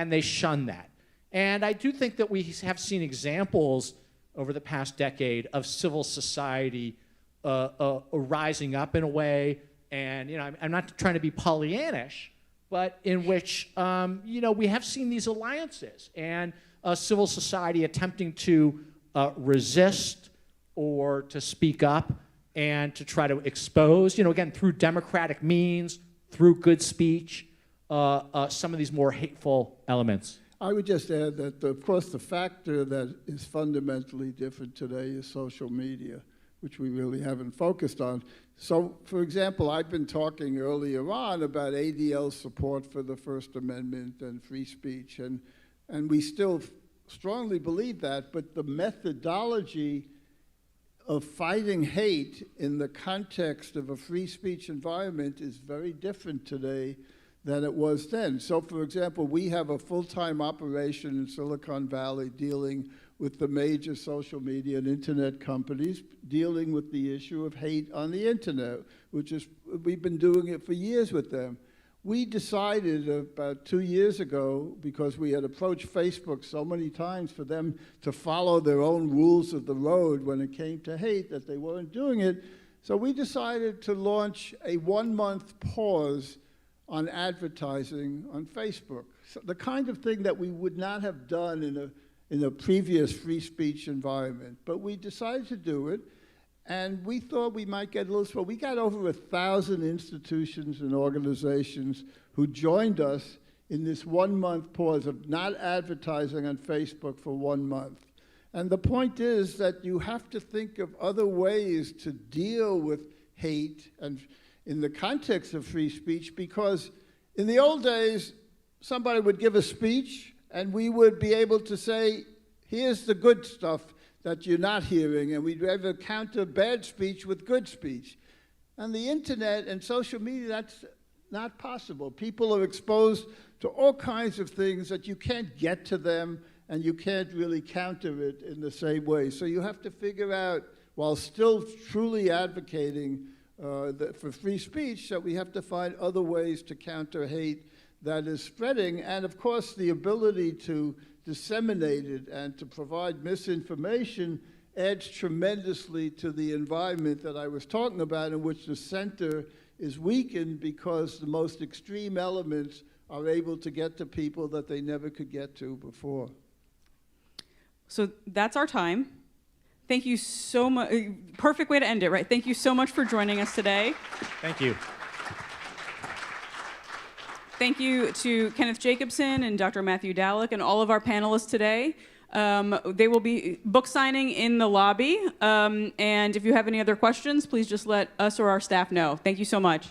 Speaker 2: they shun that. And I do think that we have seen examples over the past decade of civil society rising up in a way, and I'm not trying to be Pollyannish, but in which we have seen these alliances and civil society attempting to resist or to speak up and to try to expose, again, through democratic means, through good speech, some of these more hateful elements.
Speaker 3: I would just add that, of course, the factor that is fundamentally different today is social media, which we really haven't focused on. So, for example, I've been talking earlier on about ADL's support for the First Amendment and free speech, and we still strongly believe that, but the methodology of fighting hate in the context of a free speech environment is very different today than it was then. So, for example, we have a full-time operation in Silicon Valley dealing with the major social media and internet companies, dealing with the issue of hate on the internet, we've been doing it for years with them. We decided about 2 years ago, because we had approached Facebook so many times for them to follow their own rules of the road when it came to hate, that they weren't doing it. So we decided to launch a 1-month pause on advertising on Facebook. So the kind of thing that we would not have done in a previous free speech environment. But we decided to do it, and we thought we might get a little support. We got over 1,000 institutions and organizations who joined us in this 1-month pause of not advertising on Facebook for 1 month. And the point is that you have to think of other ways to deal with hate and in the context of free speech, because in the old days, somebody would give a speech and we would be able to say, here's the good stuff that you're not hearing, and we'd ever counter bad speech with good speech. On the internet and social media, that's not possible. People are exposed to all kinds of things that you can't get to them, and you can't really counter it in the same way. So you have to figure out, while still truly advocating for free speech, that we have to find other ways to counter hate that is spreading, and of course the ability to disseminate it and to provide misinformation adds tremendously to the environment that I was talking about, in which the center is weakened because the most extreme elements are able to get to people that they never could get to before.
Speaker 1: So that's our time. Thank you so much. Perfect way to end it, right? Thank you so much for joining us today.
Speaker 2: Thank you.
Speaker 1: Thank you to Kenneth Jacobson and Dr. Matthew Dallek and all of our panelists today. They will be book signing in the lobby. And if you have any other questions, please just let us or our staff know. Thank you so much.